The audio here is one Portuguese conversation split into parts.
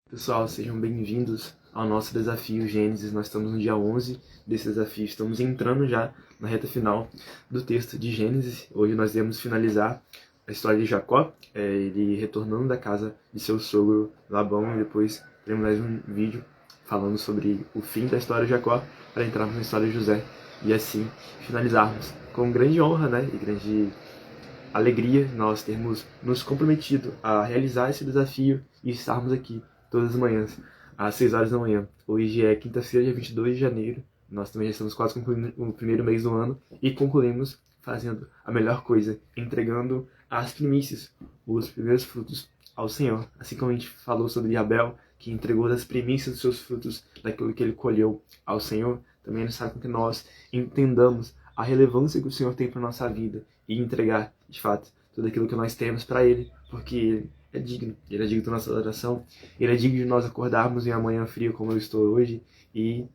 Pessoal, sejam bem-vindos ao nosso desafio Gênesis. Nós estamos no dia 11 desse desafio, estamos entrando já na reta final do texto de Gênesis. Hoje nós iremos finalizar a história de Jacó, ele retornando da casa de seu sogro Labão, e depois teremos mais um vídeo falando sobre o fim da história de Jacó, para entrarmos na história de José e assim finalizarmos com grande honra, e grande alegria nós termos nos comprometido a realizar esse desafio e estarmos aqui todas as manhãs, às 6 horas da manhã. Hoje é quinta-feira, dia 22 de janeiro. Nós também já estamos quase concluindo o primeiro mês do ano e concluímos fazendo a melhor coisa, entregando as primícias, os primeiros frutos ao Senhor. Assim como a gente falou sobre Abel, que entregou das primícias dos seus frutos, daquilo que ele colheu ao Senhor, também é necessário que nós entendamos a relevância que o Senhor tem para a nossa vida e entregar, de fato, tudo aquilo que nós temos para Ele, porque Ele é digno da nossa adoração, Ele é digno de nós acordarmos em uma manhã fria como eu estou hoje e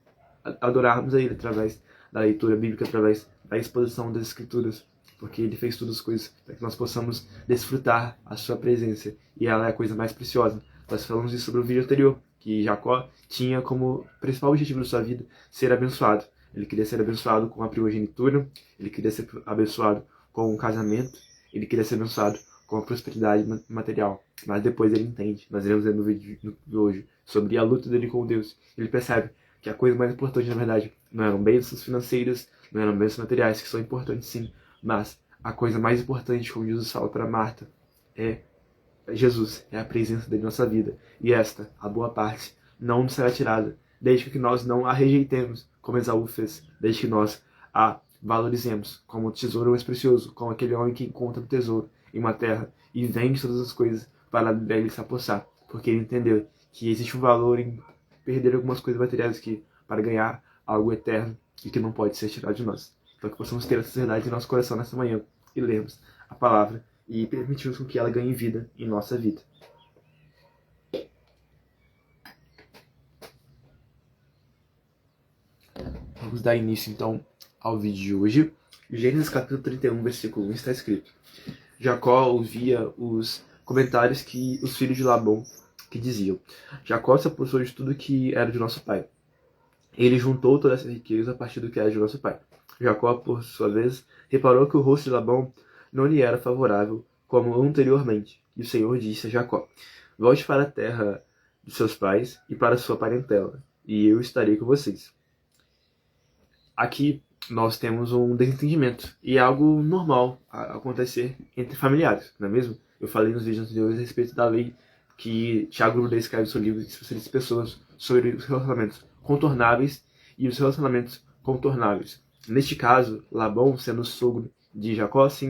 adorarmos a Ele através da leitura bíblica, através da exposição das Escrituras, porque Ele fez todas as coisas para que nós possamos desfrutar a Sua presença, e ela é a coisa mais preciosa. Nós falamos isso sobre o vídeo anterior, que Jacó tinha como principal objetivo da sua vida ser abençoado. Ele queria ser abençoado com a primogenitura, ele queria ser abençoado com um casamento, ele queria ser abençoado com a prosperidade material. Mas depois ele entende, nós iremos ver no vídeo de hoje, sobre a luta dele com Deus. Ele percebe que a coisa mais importante, na verdade, não eram bênçãos financeiras, não eram bênçãos materiais, que são importantes sim, mas a coisa mais importante, como Jesus fala para Marta, é Jesus, é a presença dele na nossa vida. E esta, a boa parte, não nos será tirada, desde que nós não a rejeitemos, como Esaú fez, desde que nós a valorizemos como o tesouro mais precioso, como aquele homem que encontra um tesouro em uma terra e vende todas as coisas para dele se apossar, porque ele entendeu que existe um valor em perder algumas coisas materiais aqui para ganhar algo eterno e que não pode ser tirado de nós. Então que possamos ter essa verdade em nosso coração nessa manhã e lermos a palavra e permitirmos com que ela ganhe vida em nossa vida. Vamos dar início então ao vídeo de hoje. Gênesis capítulo 31, versículo 1 está escrito: Jacó ouvia os comentários que os filhos de Labão que diziam: Jacó se apossou de tudo que era de nosso pai. Ele juntou toda essa riqueza a partir do que era de nosso pai. Jacó, por sua vez, reparou que o rosto de Labão não lhe era favorável como anteriormente. E o Senhor disse a Jacó: Volte para a terra de seus pais e para a sua parentela, e eu estarei com vocês. Aqui nós temos um desentendimento, e é algo normal a acontecer entre familiares, não é mesmo? Eu falei nos vídeos anteriores a respeito da lei que Tiago Brudé escreve no seu livro de especialistas de pessoas sobre os relacionamentos contornáveis e os relacionamentos contornáveis. Neste caso, Labão, sendo sogro de Jacó, se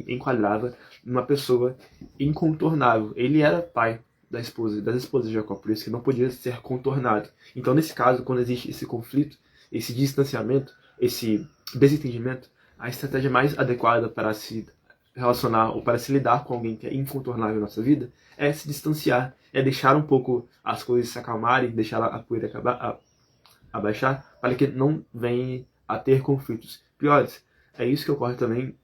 enquadrava numa pessoa incontornável. Ele era pai das esposas de Jacó, por isso que não podia ser contornado. Então, nesse caso, quando existe esse conflito, esse distanciamento, esse desentendimento, a estratégia mais adequada para se relacionar ou para se lidar com alguém que é incontornável na nossa vida é se distanciar, é deixar um pouco as coisas se acalmarem, deixar a poeira abaixar, para que não venha a ter conflitos piores. É isso que ocorre também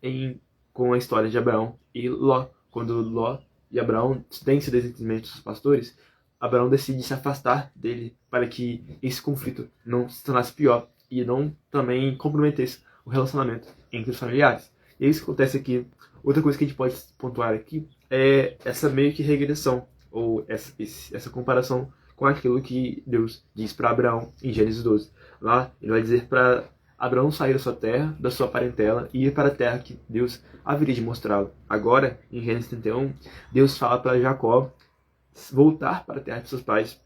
com a história de Abraão e Ló. Quando Ló e Abraão têm esse desentendimento dos pastores, Abraão decide se afastar dele para que esse conflito não se tornasse pior e não também comprometesse o relacionamento entre os familiares. E é isso que acontece aqui. Outra coisa que a gente pode pontuar aqui é essa meio que regressão, ou essa comparação com aquilo que Deus diz para Abraão em Gênesis 12. Lá ele vai dizer para Abraão sair da sua terra, da sua parentela, e ir para a terra que Deus haveria de mostrá-lo. Agora, em Gênesis 31, Deus fala para Jacó voltar para a terra de seus pais,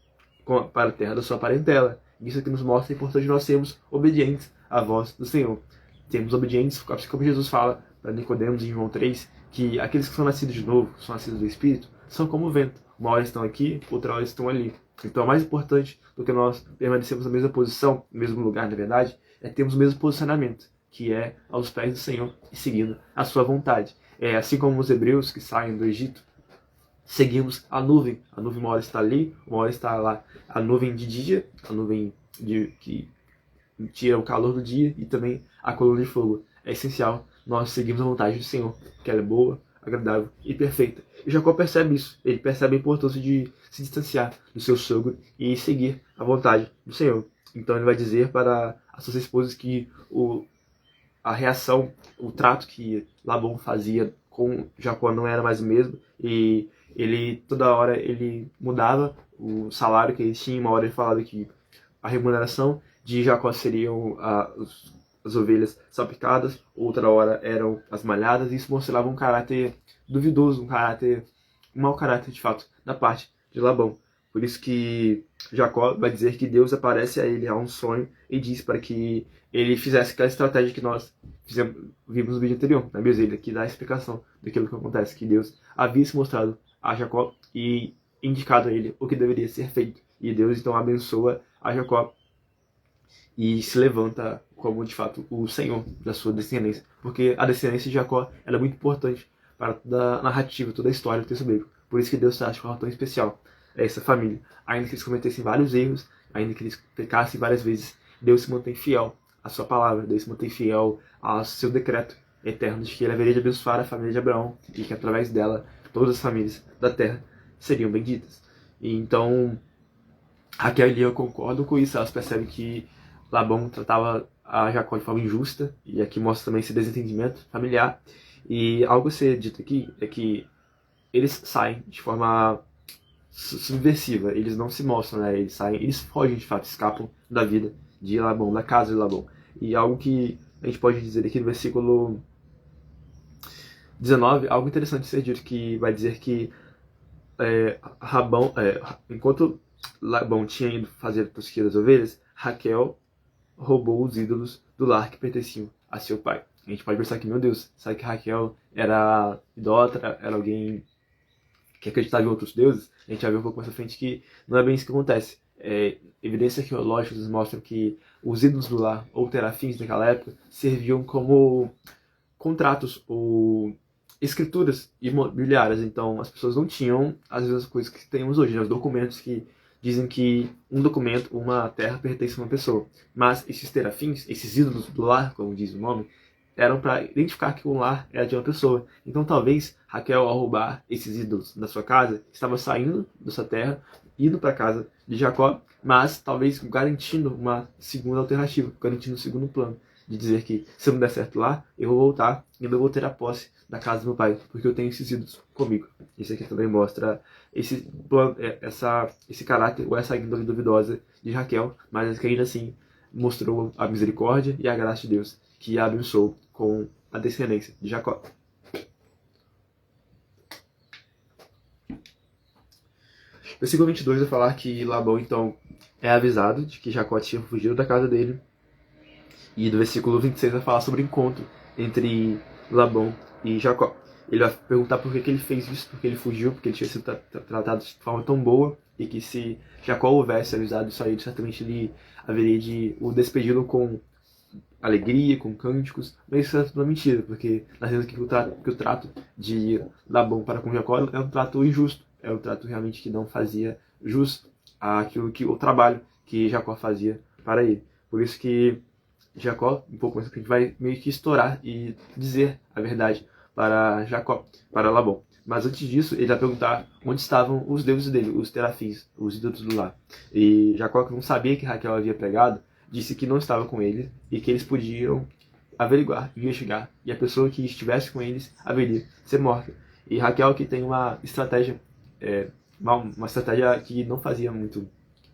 para a terra da sua parentela. Isso aqui nos mostra a importância de nós sermos obedientes à voz do Senhor. Sermos obedientes, assim como Jesus fala para Nicodemos em João 3, que aqueles que são nascidos de novo, que são nascidos do Espírito, são como o vento. Uma hora estão aqui, outra hora estão ali. Então, mais importante do que nós permanecermos na mesma posição, no mesmo lugar, na verdade, é termos o mesmo posicionamento, que é aos pés do Senhor e seguindo a sua vontade. É assim como os hebreus que saem do Egito, seguimos a nuvem. A nuvem uma hora está ali, uma hora está lá. A nuvem de dia, a nuvem que tira o calor do dia, e também a coluna de fogo. É essencial nós seguirmos a vontade do Senhor, que ela é boa, agradável e perfeita. E Jacó percebe isso, ele percebe a importância de se distanciar do seu sogro e seguir a vontade do Senhor. Então ele vai dizer para as suas esposas que a reação, o trato que Labão fazia com Jacó não era mais o mesmo, e ele toda hora ele mudava o salário que ele tinha. Uma hora ele falava que a remuneração de Jacó seriam as ovelhas salpicadas, outra hora eram as malhadas, e isso mostrava um caráter duvidoso, um mau caráter de fato, da parte de Labão. Por isso que Jacó vai dizer que Deus aparece a ele a um sonho e diz para que ele fizesse aquela estratégia que nós vimos no vídeo anterior, na Bezelha, que dá a explicação daquilo que acontece, que Deus havia se mostrado a Jacó e indicado a ele o que deveria ser feito. E Deus então abençoa a Jacó e se levanta como de fato o Senhor da sua descendência, porque a descendência de Jacó era muito importante para toda a narrativa, toda a história do texto bíblico. Por isso que Deus traz de forma tão especial essa família. Ainda que eles cometessem vários erros, ainda que eles pecassem várias vezes, Deus se mantém fiel à sua palavra, Deus se mantém fiel ao seu decreto eterno de que ele haveria de abençoar a família de Abraão e que através dela todas as famílias da terra seriam benditas. E então Raquel e Lia concordam com isso, elas percebem que Labão tratava a Jacó de forma injusta, e aqui mostra também esse desentendimento familiar. E algo a ser dito aqui é que eles saem de forma subversiva, eles não se mostram, né? Eles fogem de fato, escapam da vida de Labão, da casa de Labão. E algo que a gente pode dizer aqui no versículo 19, algo interessante de ser dito, que vai dizer que enquanto Labão tinha ido fazer a tosquia das ovelhas, Raquel roubou os ídolos do lar que pertenciam a seu pai. A gente pode pensar que, meu Deus, sabe que Raquel era idólatra, era alguém que acreditava em outros deuses? A gente vai ver um pouco mais à frente que não é bem isso que acontece. Evidências arqueológicas nos mostram que os ídolos do lar, ou terafins naquela época, serviam como contratos ou escrituras imobiliárias. Então as pessoas não tinham as mesmas coisas que temos hoje, né? Os documentos que dizem que um documento, uma terra pertence a uma pessoa. Mas esses terafins, esses ídolos do lar, como diz o nome, eram para identificar que um lar era de uma pessoa. Então talvez Raquel, ao roubar esses ídolos da sua casa, estava saindo da sua terra, indo para a casa de Jacó, mas talvez garantindo uma segunda alternativa, garantindo um segundo plano, de dizer que se não der certo lá, eu vou voltar e eu vou ter a posse da casa do meu pai, porque eu tenho esses ídolos comigo. Isso aqui também mostra esse plano, esse caráter ou essa índole duvidosa de Raquel, mas que ainda assim mostrou a misericórdia e a graça de Deus, que a abençoou com a descendência de Jacó. Versículo 22 vai falar que Labão então é avisado de que Jacó tinha fugido da casa dele. E do versículo 26 vai falar sobre o encontro entre Labão e Jacó. Ele vai perguntar por que ele fez isso, porque ele fugiu, porque ele tinha sido tratado de forma tão boa, e que se Jacó houvesse avisado isso a ele, certamente ele haveria de o despedi-lo com alegria, com cânticos. Mas isso é tudo uma mentira, porque nós vemos que o trato de Labão para com Jacó é um trato injusto, é um trato realmente que não fazia jus àquilo que o trabalho que Jacó fazia para ele. Por isso que Jacó, um pouco mais que a gente vai meio que estourar e dizer a verdade para Jacó, para Labão. Mas antes disso, ele vai perguntar onde estavam os deuses dele, os terafins, os ídolos do lar. E Jacó, que não sabia que Raquel havia pregado, disse que não estava com eles e que eles podiam averiguar, investigar, e a pessoa que estivesse com eles haveria de ser morta. E Raquel, que tem uma estratégia, uma estratégia que não fazia muito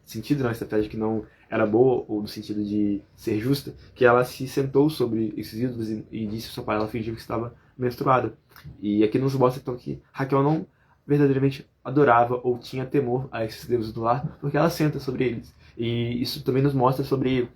sentido, uma estratégia que não era boa, ou no sentido de ser justa, que ela se sentou sobre esses ídolos e disse ao seu pai, ela fingiu que estava menstruada. E aqui nos mostra então que Raquel não verdadeiramente adorava ou tinha temor a esses deuses do lar, porque ela senta sobre eles. E isso também nos mostra sobre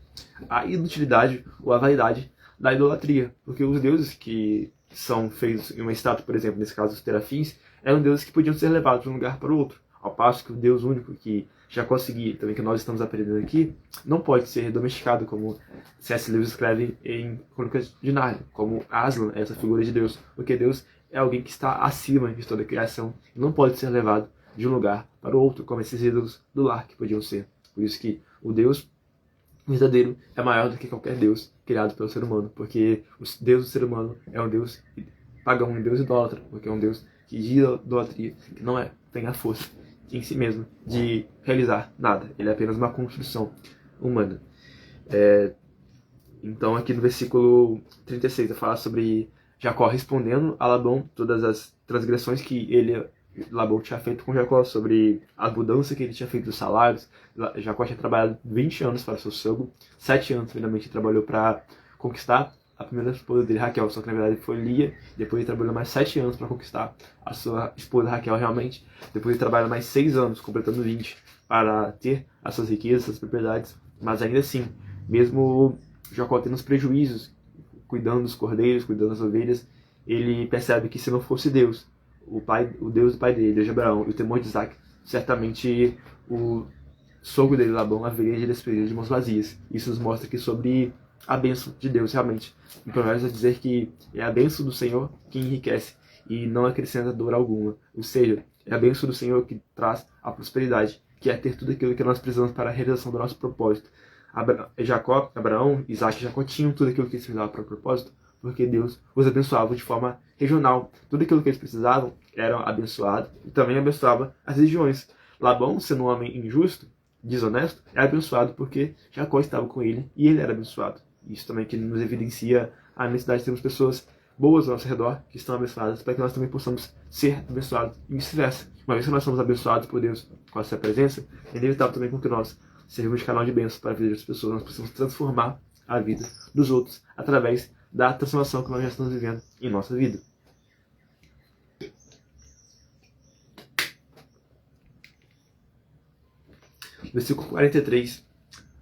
a inutilidade ou a vaidade da idolatria, porque os deuses que são feitos em uma estátua, por exemplo, nesse caso os terafins, eram deuses que podiam ser levados de um lugar para o outro, ao passo que o Deus único que Jacó seguia, também que nós estamos aprendendo aqui, não pode ser domesticado, como C.S. Lewis escreve em Crônicas de Nárnia, como Aslan é essa figura de Deus, porque Deus é alguém que está acima de toda a criação e não pode ser levado de um lugar para o outro, como esses ídolos do lar que podiam ser. Por isso que o Deus verdadeiro é maior do que qualquer Deus criado pelo ser humano, porque o Deus do ser humano é um Deus pagão, um Deus idólatra, porque é um Deus que de idolatria, que não tem a força em si mesmo de realizar nada. Ele é apenas uma construção humana. Então aqui no versículo 36 eu falo sobre Jacó respondendo a Labão todas as transgressões que Labão tinha feito com Jacó, sobre a mudança que ele tinha feito dos salários. Jacó tinha trabalhado 20 anos para seu sogro, 7 anos finalmente trabalhou para conquistar a primeira esposa dele, Raquel, só que na verdade foi Lia. Depois ele trabalhou mais 7 anos para conquistar a sua esposa Raquel realmente. Depois ele trabalha mais 6 anos, completando 20, para ter as suas riquezas, suas propriedades. Mas ainda assim, mesmo Jacó tendo os prejuízos, cuidando dos cordeiros, cuidando das ovelhas, ele percebe que se não fosse Deus, o Deus do pai dele, Deus de Abraão, e o temor de Isaac, certamente o sogro dele, Labão, haveria de despedir de mãos vazias. Isso nos mostra que sobre a bênção de Deus, realmente. Em Provérbios vai dizer que é a bênção do Senhor que enriquece e não acrescenta dor alguma. Ou seja, é a bênção do Senhor que traz a prosperidade, que é ter tudo aquilo que nós precisamos para a realização do nosso propósito. Abraão, Isaac e Jacó tinham tudo aquilo que eles precisavam para o propósito, porque Deus os abençoava de forma regional. Tudo aquilo que eles precisavam era abençoado e também abençoava as regiões. Labão, sendo um homem injusto, desonesto, é abençoado porque Jacó estava com ele e ele era abençoado. Isso também que nos evidencia a necessidade de termos pessoas boas ao nosso redor, que estão abençoadas, para que nós também possamos ser abençoados e vice-versa. Uma vez que nós somos abençoados por Deus com a sua presença, é inevitável também com que nós sermos de canal de bênção para a vida das pessoas. Nós precisamos transformar a vida dos outros através da transformação que nós já estamos vivendo em nossa vida. Versículo 43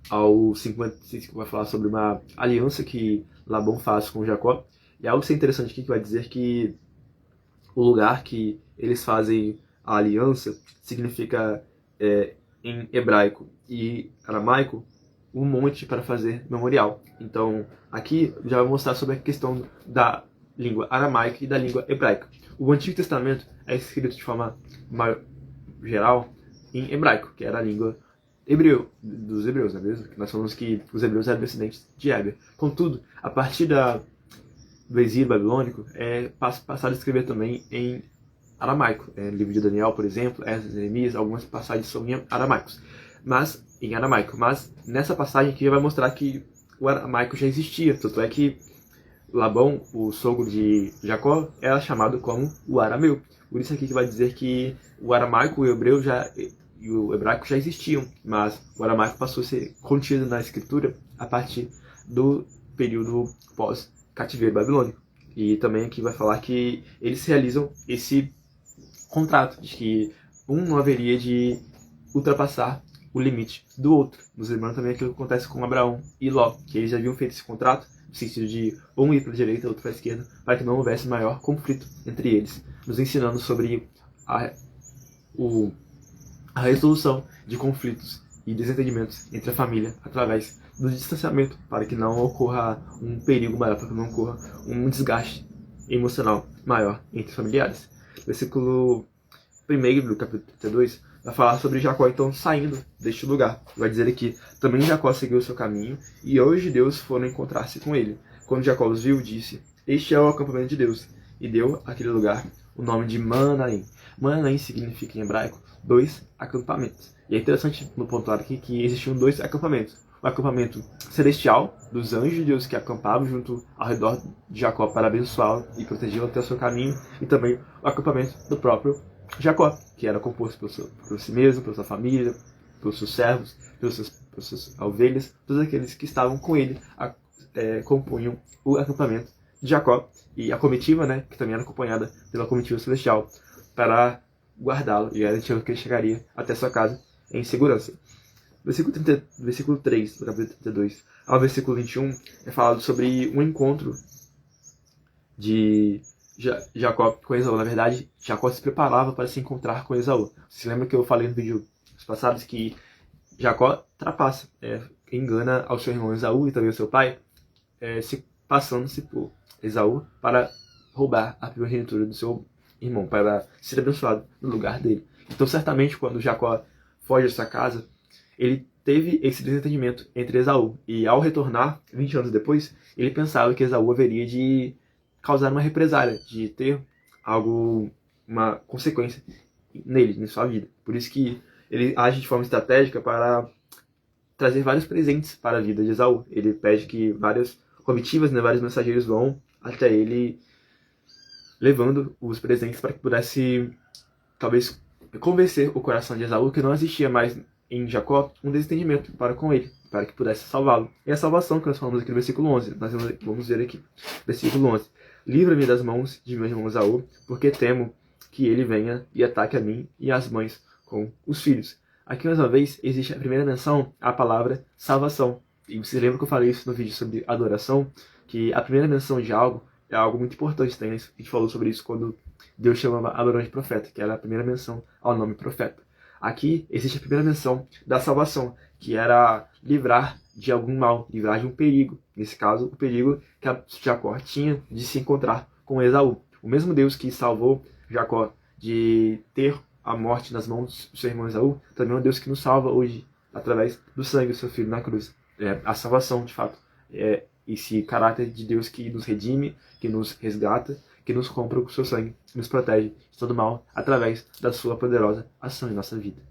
ao 55 vai falar sobre uma aliança que Labão faz com Jacó. E algo que é interessante aqui que vai dizer que o lugar que eles fazem a aliança significa, em hebraico e aramaico, um monte para fazer memorial. Então, aqui já vai mostrar sobre a questão da língua aramaica e da língua hebraica. O Antigo Testamento é escrito de forma geral em hebraico, que era a língua dos hebreus, não é mesmo? Nós falamos que os hebreus eram descendentes de Éber. Contudo, a partir do exílio babilônico, passado a escrever também em aramaico. Livro de Daniel, por exemplo, Esdras, Neemias, algumas passagens são em aramaico. Mas nessa passagem aqui já vai mostrar que o aramaico já existia. Tanto é que Labão, o sogro de Jacó, era chamado como o arameu. Por isso aqui que vai dizer que o aramaico e o hebraico já existiam, mas o aramaico passou a ser contido na escritura a partir do período pós-cativeiro babilônico. E também aqui vai falar que eles realizam esse contrato de que um não haveria de ultrapassar o limite do outro. Nos lembrando também aquilo que acontece com Abraão e Ló, que eles já haviam feito esse contrato, no sentido de um ir para a direita e outro para a esquerda, para que não houvesse maior conflito entre eles, nos ensinando sobre a resolução de conflitos e desentendimentos entre a família através do distanciamento, para que não ocorra um perigo maior, para que não ocorra um desgaste emocional maior entre familiares. Versículo 1 do capítulo 32 vai falar sobre Jacó então saindo deste lugar. Vai dizer aqui, também Jacó seguiu o seu caminho e os judeus foram encontrar-se com ele. Quando Jacó os viu, disse, este é o acampamento de Deus, e deu àquele lugar o nome de Manaim. Manaim significa em hebraico 2 acampamentos. E é interessante no pontuar aqui que existiam 2 acampamentos. O acampamento celestial dos anjos de Deus que acampavam junto ao redor de Jacó para abençoá-lo e protegê-lo até o seu caminho, e também o acampamento do próprio Jacó, que era composto por si mesmo, pela sua família, pelos seus servos, pelas suas ovelhas, todos aqueles que estavam com ele compunham o acampamento de Jacó, e a comitiva, que também era acompanhada pela comitiva celestial, para guardá-lo e garantir que ele chegaria até sua casa em segurança. Versículo 3 do capítulo 32 ao versículo 21 é falado sobre um encontro de Jacó com Esaú. Na verdade, Jacó se preparava para se encontrar com Esaú. Você lembra que eu falei no vídeo passados que Jacó trapaça, engana ao seu irmão Esaú e também ao seu pai, passando-se por Esaú para roubar a primogenitura do seu irmão, para ser abençoado no lugar dele. Então, certamente, quando Jacó foge de sua casa, ele teve esse desentendimento entre Esaú. E ao retornar, 20 anos depois, ele pensava que Esaú haveria de causar uma represália, de ter uma consequência nele, em sua vida. Por isso que ele age de forma estratégica para trazer vários presentes para a vida de Esaú. Ele pede que várias comitivas, né, vários mensageiros vão até ele, levando os presentes para que pudesse, talvez, convencer o coração de Esaú que não existia mais em Jacó um desentendimento para com ele, para que pudesse salvá-lo. E a salvação que nós falamos aqui no versículo 11, nós vamos ver aqui, versículo 11. Livra-me das mãos de meu irmão Esaú, porque temo que ele venha e ataque a mim e as mães com os filhos. Aqui, mais uma vez, existe a primeira menção à palavra salvação. E você lembra que eu falei isso no vídeo sobre adoração? Que a primeira menção de algo é algo muito importante, né? A gente falou sobre isso quando Deus chamava Abraão de profeta, que era a primeira menção ao nome profeta. Aqui existe a primeira menção da salvação, que era livrar de algum mal, livrar de um perigo. Nesse caso, o perigo que Jacó tinha de se encontrar com Esaú. O mesmo Deus que salvou Jacó de ter a morte nas mãos do seu irmão Esaú, também é um Deus que nos salva hoje através do sangue do seu filho na cruz. A salvação, de fato, é esse caráter de Deus que nos redime, que nos resgata, que nos compra com o seu sangue, que nos protege de todo mal através da sua poderosa ação em nossa vida.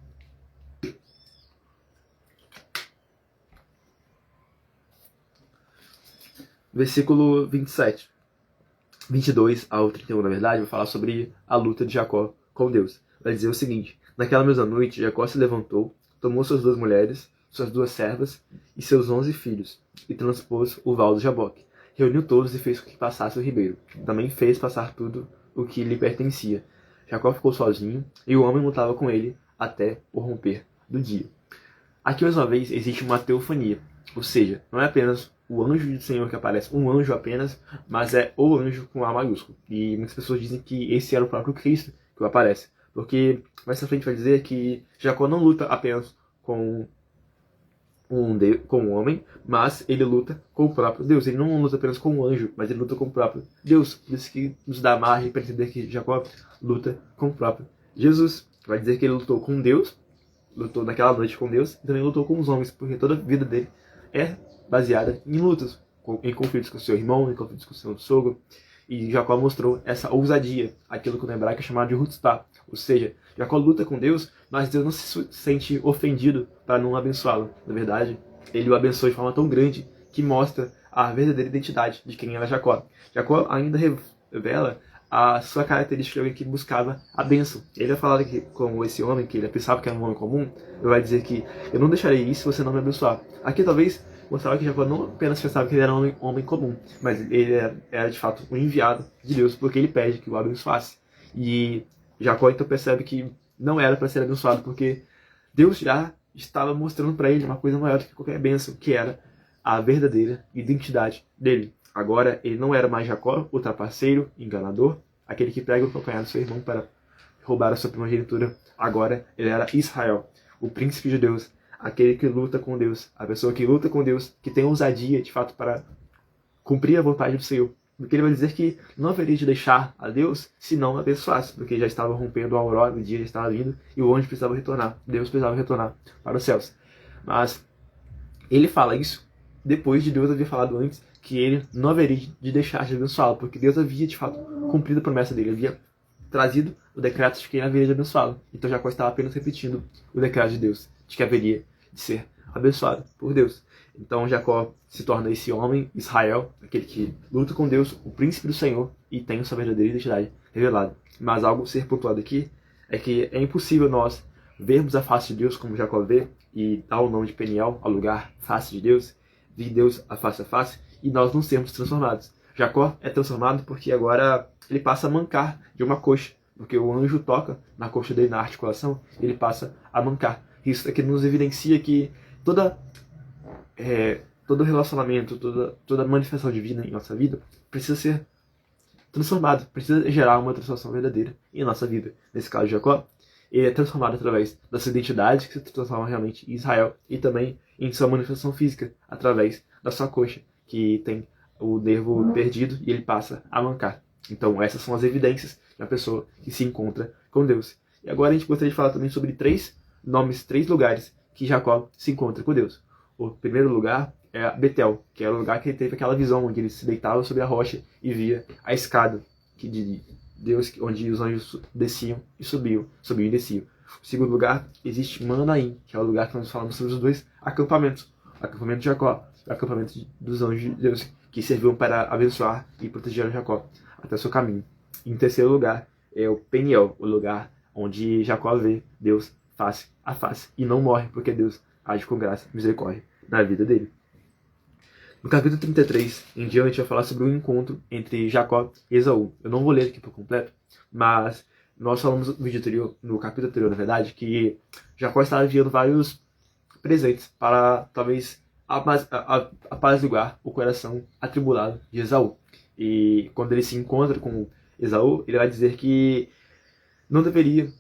Versículo 27. 22 ao 31, na verdade, vai falar sobre a luta de Jacó com Deus. Vai dizer o seguinte: naquela mesma noite, Jacó se levantou, tomou suas 2 mulheres, suas 2 servas e seus 11 filhos, e transpôs o val do Jaboque. Reuniu todos e fez com que passasse o ribeiro. Também fez passar tudo o que lhe pertencia. Jacó ficou sozinho, e o homem lutava com ele até o romper do dia. Aqui, mais uma vez, existe uma teofania. Ou seja, não é apenas o anjo do Senhor que aparece, um anjo apenas, mas é o anjo com A maiúsculo. E muitas pessoas dizem que esse era o próprio Cristo que aparece. Porque mais pra frente vai dizer que Jacó não luta apenas com um homem, mas ele luta com o próprio Deus. Ele não luta apenas com um anjo, mas ele luta com o próprio Deus. Por isso que nos dá margem para entender que Jacó luta com o próprio Jesus. Vai dizer que ele lutou com Deus, lutou naquela noite com Deus, e também lutou com os homens, porque toda a vida dele é baseada em lutas, em conflitos com seu irmão, em conflitos com seu sogro. E Jacó mostrou essa ousadia, aquilo que no hebraico é chamado de Hutzpah. Ou seja, Jacó luta com Deus, mas Deus não se sente ofendido para não abençoá-lo. Na verdade, ele o abençoa de forma tão grande que mostra a verdadeira identidade de quem era Jacó. Jacó ainda revela a sua característica de que buscava a bênção. Ele vai falar que, com esse homem, que ele pensava que era um homem comum, ele vai dizer que eu não deixarei isso se você não me abençoar. Aqui talvez mostrava que Jacó não apenas pensava que ele era um homem comum, mas ele era de fato um enviado de Deus, porque ele pede que o abençoasse. E Jacó então percebe que não era para ser abençoado, porque Deus já estava mostrando para ele uma coisa maior do que qualquer bênção, que era a verdadeira identidade dele. Agora ele não era mais Jacó, o trapaceiro, enganador, aquele que prega o calcanhar do seu irmão para roubar a sua primogenitura. Agora ele era Israel, o príncipe de Deus, aquele que luta com Deus, a pessoa que luta com Deus, que tem ousadia de fato para cumprir a vontade do Senhor. Porque ele vai dizer que não haveria de deixar a Deus se não abençoasse, porque já estava rompendo a aurora, o dia já estava vindo e o anjo precisava retornar, Deus precisava retornar para os céus. Mas ele fala isso depois de Deus haver falado antes que ele não haveria de deixar de abençoá-lo, porque Deus havia de fato cumprido a promessa dele, havia trazido o decreto de que ele haveria de abençoá-lo. Então Jacó estava apenas repetindo o decreto de Deus, de que haveria de ser abençoado por Deus. Então Jacó se torna esse homem, Israel, aquele que luta com Deus, o príncipe do Senhor, e tem sua verdadeira identidade revelada. Mas algo a ser pontuado aqui é que é impossível nós vermos a face de Deus como Jacó vê, e dar o nome de Peniel ao lugar face de Deus, ver Deus a face, e nós não sermos transformados. Jacó é transformado porque agora ele passa a mancar de uma coxa, porque o anjo toca na coxa dele, na articulação, e ele passa a mancar. Isso aqui nos evidencia que todo relacionamento, toda manifestação divina em nossa vida precisa ser transformado, precisa gerar uma transformação verdadeira em nossa vida. Nesse caso de Jacó, ele é transformado através da sua identidade, que se transforma realmente em Israel, e também em sua manifestação física, através da sua coxa, que tem o nervo perdido e ele passa a mancar. Então essas são as evidências de uma pessoa que se encontra com Deus. E agora a gente gostaria de falar também sobre 3 lugares que Jacó se encontra com Deus. O primeiro lugar é Betel, que era o lugar que ele teve aquela visão, onde ele se deitava sobre a rocha e via a escada de Deus, onde os anjos desciam e subiam e desciam. O segundo lugar, existe Manaim, que é o lugar que nós falamos sobre os dois acampamentos. O acampamento de Jacó, o acampamento dos anjos de Deus, que serviam para abençoar e proteger Jacó até o seu caminho. Em terceiro lugar, é o Peniel, o lugar onde Jacó vê Deus face a face e não morre, porque Deus age com graça e misericórdia na vida dele. No capítulo 33 em diante, a gente vai falar sobre o encontro entre Jacó e Esaú. Eu não vou ler aqui por completo, mas nós falamos no vídeo anterior, no capítulo anterior, na verdade, que Jacó estava enviando vários presentes para talvez apaziguar o coração atribulado de Esaú. E quando ele se encontra com Esaú, ele vai dizer que não deveria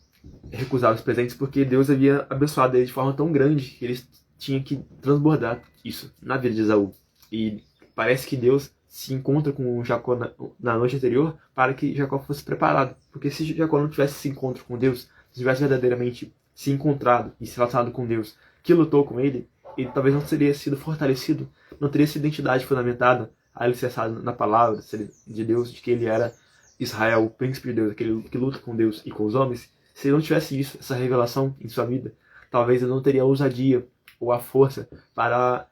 recusar os presentes porque Deus havia abençoado ele de forma tão grande que eles tinham que transbordar isso na vida de Esaú. E parece que Deus se encontra com Jacó na noite anterior para que Jacó fosse preparado. Porque se Jacó não tivesse esse encontro com Deus, se tivesse verdadeiramente se encontrado e se relacionado com Deus, que lutou com ele talvez não teria sido fortalecido, não teria essa identidade fundamentada, alicerçada na palavra de Deus, de que ele era Israel, o príncipe de Deus, aquele que luta com Deus e com os homens. Se ele não tivesse isso, essa revelação em sua vida, talvez ele não teria a ousadia ou a força para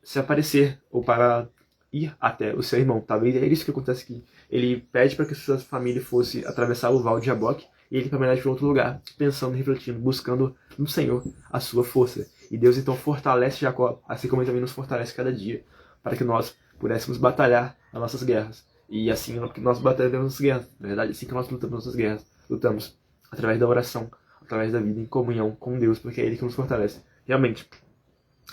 se aparecer ou para ir até o seu irmão. Talvez é isso que acontece aqui. Ele pede para que sua família fosse atravessar o val de Jaboque e ele caminhar para outro lugar, pensando, refletindo, buscando no Senhor a sua força. E Deus então fortalece Jacó, assim como ele também nos fortalece cada dia, para que nós pudéssemos batalhar as nossas guerras. E assim nós batalhamos as nossas guerras. Na verdade, assim que nós lutamos as nossas guerras, lutamos através da oração, através da vida em comunhão com Deus, porque é Ele que nos fortalece. Realmente.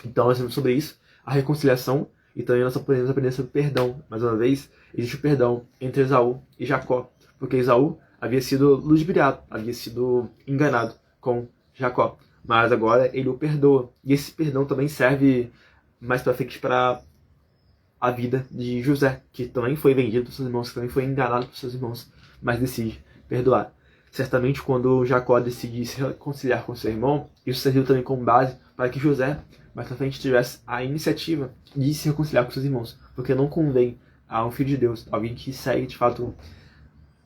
Então nós temos sobre isso, a reconciliação, e também nós podemos aprender sobre perdão. Mais uma vez, existe o perdão entre Esaú e Jacó, porque Esaú havia sido ludibriado, havia sido enganado com Jacó. Mas agora ele o perdoa. E esse perdão também serve mais para frente para a vida de José, que também foi vendido por seus irmãos, que também foi enganado por seus irmãos, mas decide perdoar. Certamente quando Jacó decide se reconciliar com seu irmão, isso serviu também como base para que José, mais para frente, tivesse a iniciativa de se reconciliar com seus irmãos. Porque não convém a um filho de Deus, alguém que segue de fato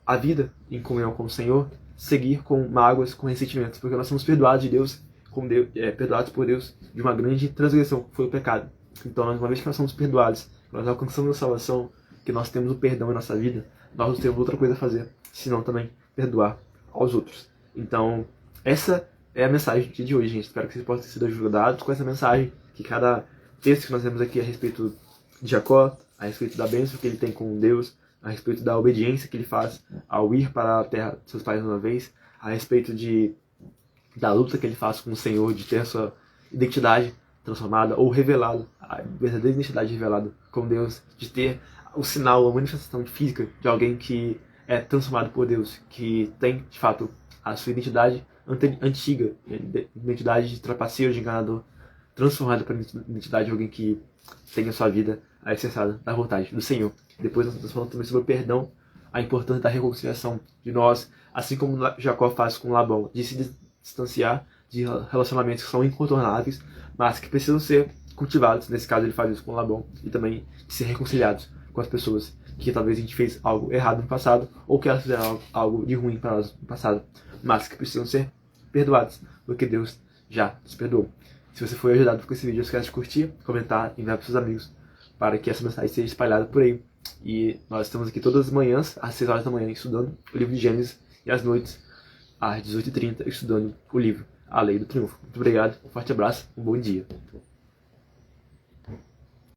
a vida em comunhão com o Senhor, seguir com mágoas, com ressentimentos, porque nós somos perdoados de Deus, perdoados por Deus de uma grande transgressão, que foi o pecado. Então, uma vez que nós somos perdoados, nós alcançamos a salvação, que nós temos o perdão em nossa vida, nós não temos outra coisa a fazer, senão também perdoar aos outros. Então, essa é a mensagem de hoje, gente. Espero que vocês possam ter sido ajudados com essa mensagem, que cada texto que nós temos aqui a respeito de Jacó, a respeito da bênção que ele tem com Deus, a respeito da obediência que ele faz ao ir para a terra de seus pais uma vez, a respeito da luta que ele faz com o Senhor, de ter a sua identidade transformada ou revelada, a verdadeira identidade revelada com Deus, de ter o sinal, a manifestação física de alguém que é transformado por Deus, que tem, de fato, a sua identidade antiga, identidade de trapaceiro, de enganador, transformada para a identidade de alguém que tem a sua vida alicerçada na vontade do Senhor. Depois nós estamos falando também sobre o perdão, a importância da reconciliação de nós, assim como Jacó faz com Labão, de se distanciar de relacionamentos que são incontornáveis, mas que precisam ser cultivados. Nesse caso ele faz isso com Labão, e também de ser reconciliados com as pessoas que talvez a gente fez algo errado no passado, ou que elas fizeram algo de ruim para nós no passado, mas que precisam ser perdoados, porque Deus já nos perdoou. Se você foi ajudado com esse vídeo, não esquece de curtir, comentar e enviar para seus amigos, para que essa mensagem seja espalhada por aí. E nós estamos aqui todas as manhãs, às 6 horas da manhã, estudando o livro de Gênesis, e às noites, às 18h30, estudando o livro A Lei do Triunfo. Muito obrigado, um forte abraço, um bom dia.